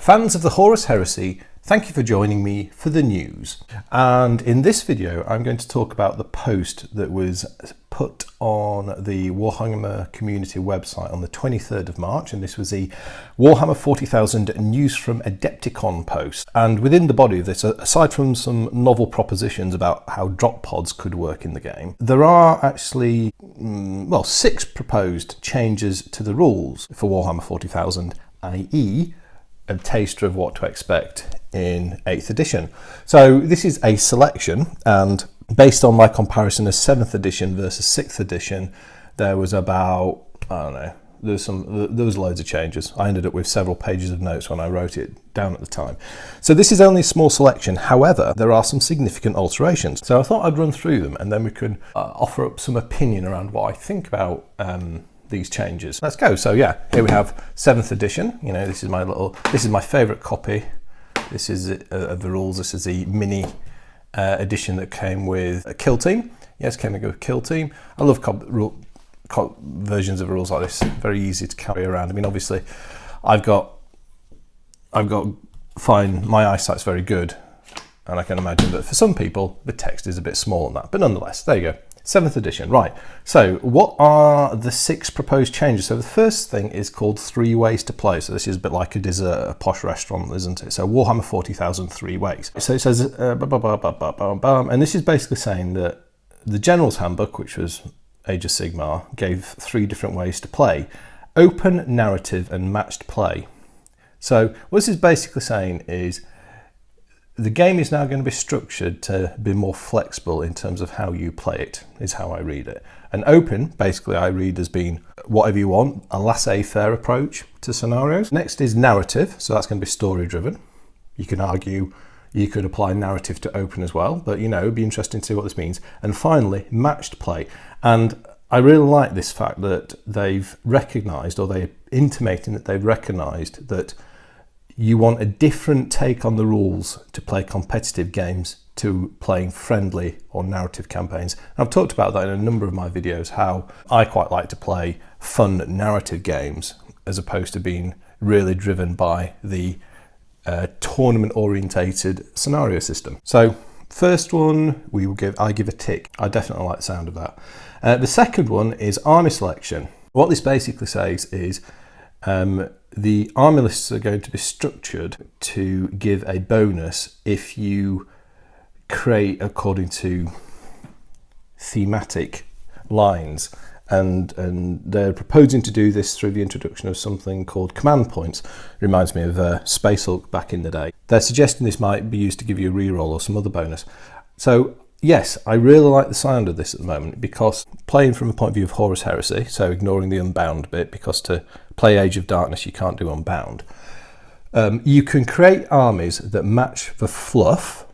Fans of the Horus Heresy, thank you for joining me for the news. And in this video, I'm going to talk about the post that was put on the Warhammer Community website on the 23rd of March. And this was the Warhammer 40,000 News from Adepticon post. And within the body of this, aside from some novel propositions about how drop pods could work in the game, there are actually, 6 proposed changes to the rules for Warhammer 40,000, i.e. a taster of what to expect in 8th edition. So this is a selection, and based on my comparison of 7th edition versus 6th edition, there was about, there was loads of changes. I ended up with several pages of notes when I wrote it down at the time. So this is only a small selection. However, there are some significant alterations. So I thought I'd run through them and then we could offer up some opinion around what I think about these changes. Let's go. So yeah, here we have 7th edition. You know, this is my favorite copy. This is of the rules. This is the mini edition that came with a kill team. Yes, came with a kill team. I love versions of rules like this. Very easy to carry around. I mean, obviously, I've got fine. My eyesight's very good, and I can imagine that for some people the text is a bit small on that. But nonetheless, there you go. 7th edition, right. So what are the 6 proposed changes? So the first thing is called 3 ways to play. So this is a bit like a dessert, a posh restaurant, isn't it? So Warhammer 40,000 3 ways. So it says, and this is basically saying that the General's Handbook, which was Age of Sigmar, gave 3 different ways to play: open, narrative, and matched play. So what this is basically saying is the game is now going to be structured to be more flexible in terms of how you play it, is how I read it. And open, basically, I read as being whatever you want, a laissez-faire approach to scenarios. Next is narrative, so that's going to be story-driven. You can argue you could apply narrative to open as well, but you know, it'd be interesting to see what this means. And finally, matched play. And I really like this fact that they've recognised, or they're intimating that they've recognised that you want a different take on the rules to play competitive games to playing friendly or narrative campaigns. And I've talked about that in a number of my videos, how I quite like to play fun narrative games as opposed to being really driven by the tournament orientated scenario system. So first one, I give a tick. I definitely like the sound of that. The second one is army selection. What this basically says is the army lists are going to be structured to give a bonus if you create according to thematic lines, and they're proposing to do this through the introduction of something called command points. Reminds me of Space Hulk back in the day. They're suggesting this might be used to give you a reroll or some other bonus. So yes, I really like the sound of this at the moment, because playing from a point of view of Horus Heresy, so ignoring the Unbound bit, because to play Age of Darkness you can't do Unbound, you can create armies that match the fluff.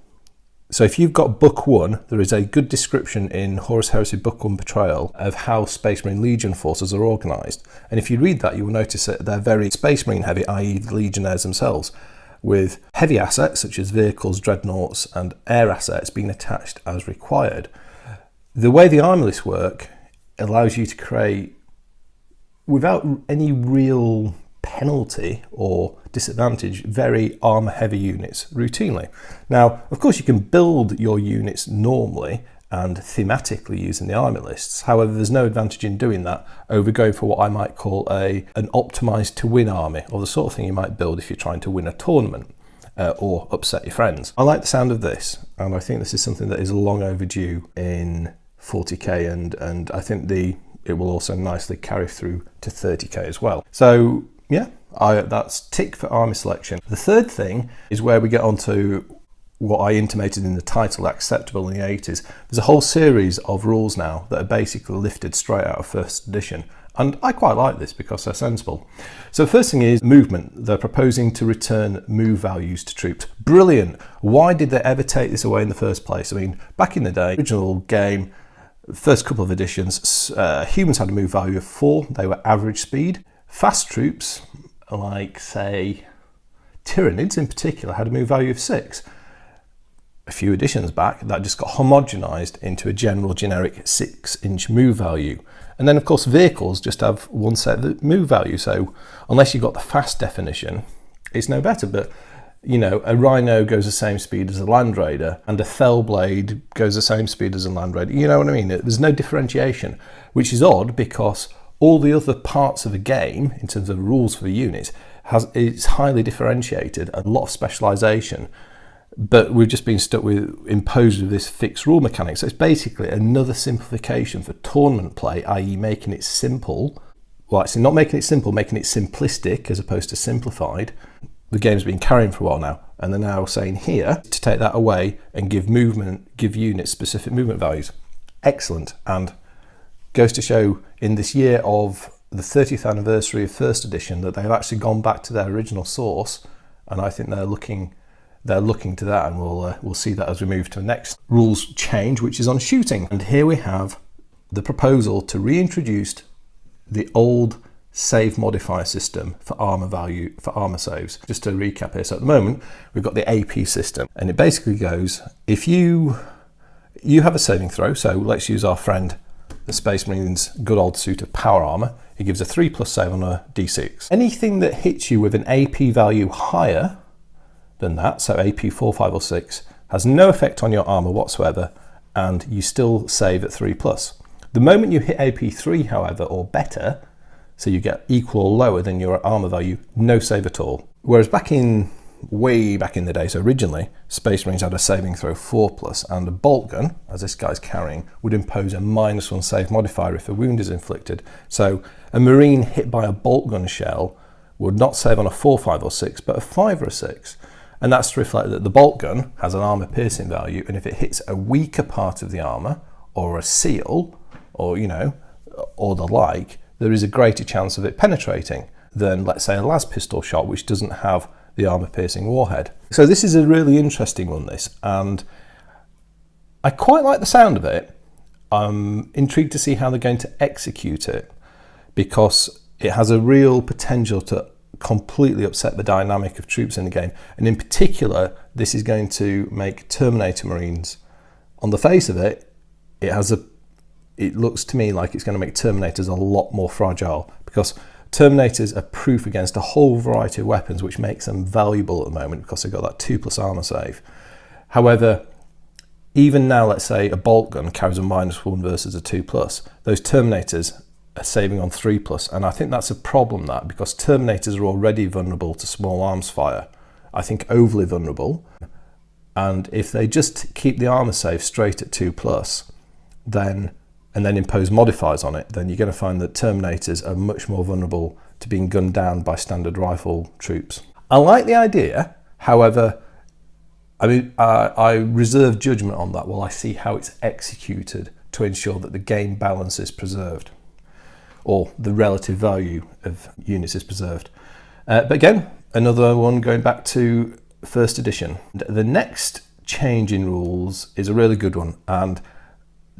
So if you've got Book 1, there is a good description in Horus Heresy Book 1 Betrayal of how Space Marine Legion forces are organised. And if you read that, you will notice that they're very Space Marine heavy, i.e. the Legionnaires themselves, with heavy assets such as vehicles, dreadnoughts and air assets being attached as required. The way the army lists work allows you to create, without any real penalty or disadvantage, very armour heavy units routinely. Now, of course, you can build your units normally and thematically using the army lists. However, there's no advantage in doing that over going for what I might call an optimised to win army, or the sort of thing you might build if you're trying to win a tournament or upset your friends. I like the sound of this, and I think this is something that is long overdue in 40k, and I think it will also nicely carry through to 30k as well. So yeah, that's tick for army selection. The third thing is where we get on to what I intimated in the title, acceptable in the 80s. There's a whole series of rules now that are basically lifted straight out of 1st edition. And I quite like this because they're sensible. So the first thing is movement. They're proposing to return move values to troops. Brilliant. Why did they ever take this away in the first place? I mean, back in the day, original game, first couple of editions, humans had a move value of 4. They were average speed. Fast troops, like say Tyranids in particular, had a move value of 6. A few editions back, that just got homogenized into a general generic 6-inch move value. And then of course vehicles just have one set of move value. So unless you've got the fast definition, it's no better. But you know, a Rhino goes the same speed as a Land Raider, and a Fellblade goes the same speed as a Land Raider. You know what I mean? There's no differentiation, which is odd because all the other parts of a game, in terms of rules for the units, it's highly differentiated, a lot of specialisation. But we've just been stuck with, imposed with this fixed rule mechanic. So it's basically another simplification for tournament play, i.e. making it simple. Well, actually not making it simple, making it simplistic as opposed to simplified. The game's been carrying for a while now, and they're now saying here to take that away and give units specific movement values. Excellent, and goes to show in this year of the 30th anniversary of first edition that they've actually gone back to their original source, and I think they're looking to that, and we'll see that as we move to the next rules change, which is on shooting. And here we have the proposal to reintroduce the old save modifier system for armor saves. Just to recap here, so at the moment we've got the AP system, and it basically goes, if you have a saving throw, so let's use our friend the Space Marine's good old suit of power armor. It gives a 3+ save on a d6. Anything that hits you with an AP value higher than that, so AP 4, 5 or 6, has no effect on your armor whatsoever, and you still save at 3+. The moment you hit AP 3, however, or better, so you get equal or lower than your armor value, no save at all. Whereas way back in the day, so originally, Space Marines had a saving throw 4+, and a bolt gun, as this guy's carrying, would impose a -1 save modifier if a wound is inflicted. So a Marine hit by a bolt gun shell would not save on a 4, 5 or 6, but a 5 or a 6. And that's to reflect that the bolt gun has an armor piercing value, and if it hits a weaker part of the armor, or a seal, or or the like, there is a greater chance of it penetrating than, let's say, a las pistol shot, which doesn't have the armor piercing warhead. So this is a really interesting one, this, and I quite like the sound of it. I'm intrigued to see how they're going to execute it, because it has a real potential to completely upset the dynamic of troops in the game. And in particular, this is going to make Terminator Marines, on the face of it, it looks to me like it's going to make Terminators a lot more fragile, because Terminators are proof against a whole variety of weapons, which makes them valuable at the moment because they've got that 2+ armor save. However, even now, let's say a bolt gun carries a -1 versus a 2+, those Terminators are saving on 3+, and I think that's a problem, that because Terminators are already vulnerable to small arms fire. I think overly vulnerable, and if they just keep the armor save straight at 2+, and then impose modifiers on it, then you're going to find that Terminators are much more vulnerable to being gunned down by standard rifle troops. I like the idea, however, I reserve judgment on that while I see how it's executed to ensure that the game balance is preserved, or the relative value of units is preserved. But again, another one going back to first edition. The next change in rules is a really good one, and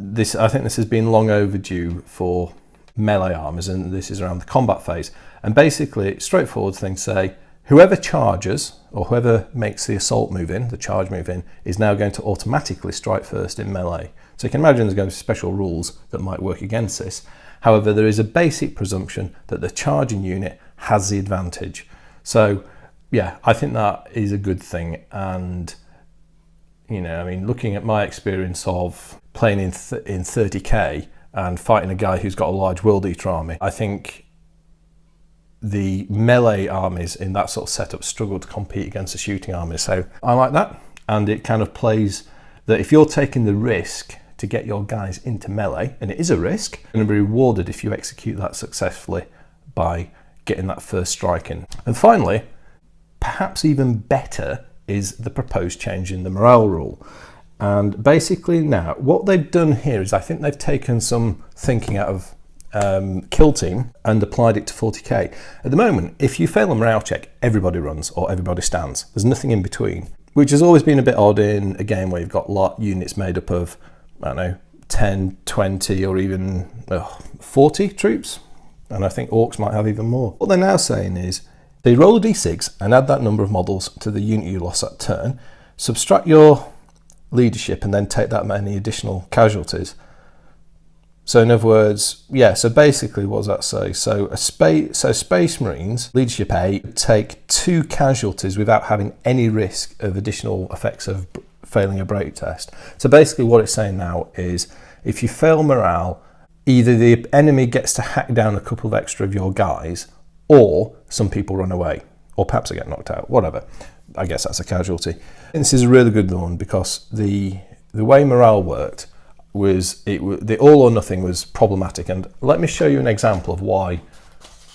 I think this has been long overdue for melee armors, and this is around the combat phase. And basically, straightforward thing to say, whoever charges, or whoever makes the assault move in, the charge move in, is now going to automatically strike first in melee. So you can imagine there's going to be special rules that might work against this. However, there is a basic presumption that the charging unit has the advantage. So yeah, I think that is a good thing. And looking at my experience of playing in 30k and fighting a guy who's got a large World Eater army, I think the melee armies in that sort of setup struggle to compete against the shooting armies. So I like that, and it kind of plays that if you're taking the risk to get your guys into melee, and it is a risk, you're going to be rewarded if you execute that successfully by getting that first strike in. And finally, perhaps even better, is the proposed change in the morale rule. And basically now, what they've done here is I think they've taken some thinking out of Kill Team and applied it to 40k. At the moment, if you fail a morale check, everybody runs or everybody stands. There's nothing in between, which has always been a bit odd in a game where you've got units made up of, 10, 20 or even 40 troops. And I think orcs might have even more. What they're now saying is, they roll a d6 and add that number of models to the unit you lost that turn, subtract your leadership and then take that many additional casualties. So in other words, yeah, so basically what does that say? So Space Marines, Leadership A, take 2 casualties without having any risk of additional effects of failing a break test. So basically what it's saying now is if you fail morale, either the enemy gets to hack down a couple of extra of your guys, or some people run away, or perhaps they get knocked out, whatever. I guess that's a casualty. And this is a really good one because the way morale worked was the all or nothing was problematic, and let me show you an example of why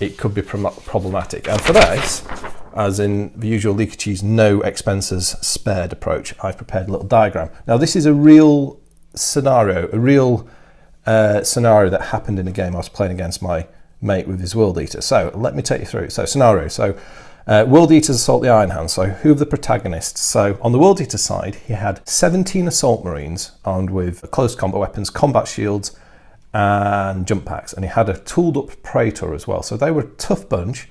it could be problematic. And for this, as in the usual Leakycheese no expenses spared approach, I've prepared a little diagram. Now this is a real scenario, scenario that happened in a game I was playing against my mate with his World Eater. So let me take you through it. So scenario, World Eaters assault the Iron Hands. So who are the protagonists? So on the World Eater side, he had 17 assault marines armed with close combat weapons, combat shields, and jump packs. And he had a tooled up Praetor as well. So they were a tough bunch.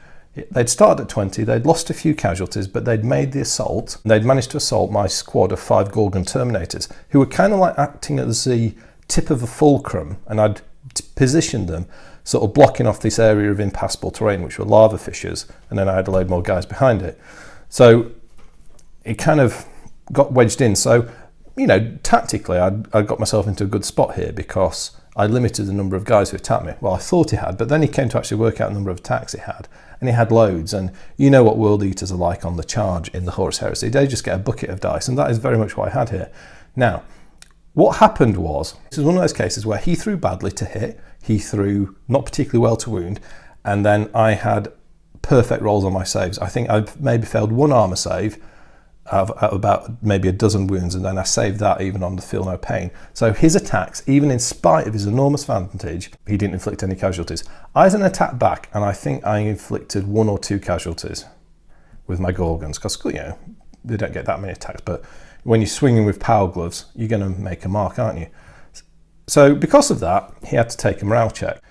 They'd started at 20, they'd lost a few casualties, but they'd made the assault. They'd managed to assault my squad of 5 Gorgon Terminators, who were kind of like acting as the tip of a fulcrum, and I'd positioned them sort of blocking off this area of impassable terrain, which were lava fissures, and then I had a load more guys behind it. So it kind of got wedged in. So, you know, tactically, I got myself into a good spot here because I limited the number of guys who attacked me. Well, I thought he had, but then he came to actually work out the number of attacks he had, and he had loads. And you know what World Eaters are like on the charge in the Horus Heresy. They just get a bucket of dice, and that is very much what I had here. Now, what happened was, this is one of those cases where he threw badly to hit, he threw not particularly well to wound, and then I had perfect rolls on my saves. I think I maybe failed 1 armor save out of about maybe a dozen wounds, and then I saved that even on the feel no pain. So his attacks, even in spite of his enormous advantage, he didn't inflict any casualties. I then attacked back, and I think I inflicted 1 or 2 casualties with my Gorgons, because, you know, they don't get that many attacks, but when you're swinging with power gloves, you're going to make a mark, aren't you? So because of that, he had to take a morale check.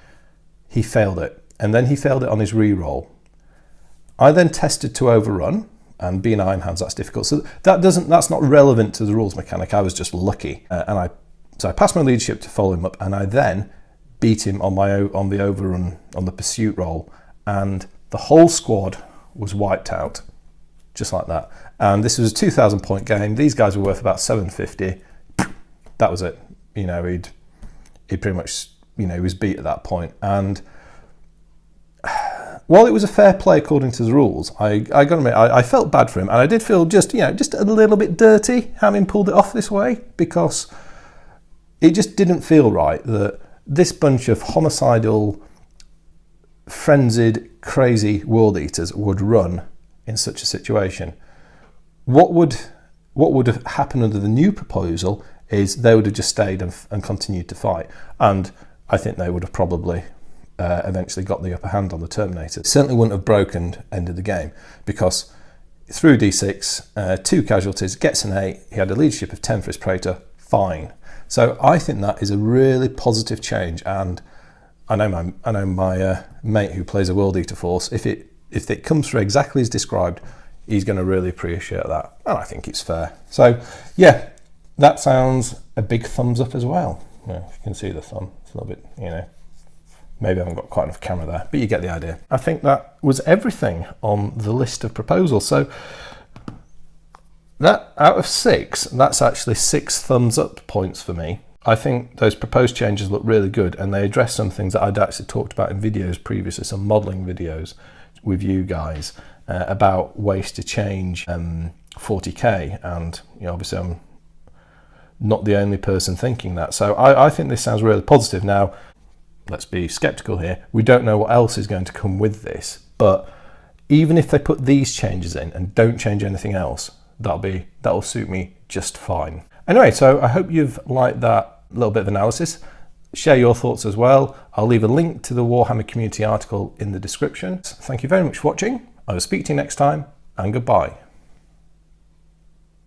He failed it, and then he failed it on his re-roll. I then tested to overrun, and being Iron Hands, that's difficult. So that's not relevant to the rules mechanic. I was just lucky, so I passed my leadership to follow him up, and I then beat him on the overrun on the pursuit roll, and the whole squad was wiped out, just like that. And this was a 2,000 point game. These guys were worth about 750. That was it. You know, he'd pretty much, you know, he was beat at that point. And while it was a fair play according to the rules, I got to admit, I felt bad for him, and I did feel just a little bit dirty having pulled it off this way, because it just didn't feel right that this bunch of homicidal, frenzied, crazy World Eaters would run in such a situation. What would have happened under the new proposal is they would have just stayed and continued to fight, and I think they would have probably eventually got the upper hand on the Terminator. It certainly wouldn't have ended the game, because through D6, 2 casualties, gets an 8, he had a leadership of 10 for his Praetor, fine. So I think that is a really positive change, and I know my mate who plays a World Eater force, if it comes through exactly as described, he's going to really appreciate that, and I think it's fair. So yeah, that sounds a big thumbs up as well. Yeah, if you can see the thumb, it's a little bit, you know, maybe I haven't got quite enough camera there, but you get the idea. I think that was everything on the list of proposals. So that out of 6, that's actually 6 thumbs up points for me. I think those proposed changes look really good, and they address some things that I'd actually talked about in videos previously, some modelling videos with you guys about ways to change 40k, and you know, obviously I'm not the only person thinking that. So I think this sounds really positive. Now, let's be skeptical here. We don't know what else is going to come with this, but even if they put these changes in and don't change anything else, that'll suit me just fine. Anyway, so I hope you've liked that little bit of analysis. Share your thoughts as well. I'll leave a link to the Warhammer Community article in the description. Thank you very much for watching. I will speak to you next time, and goodbye.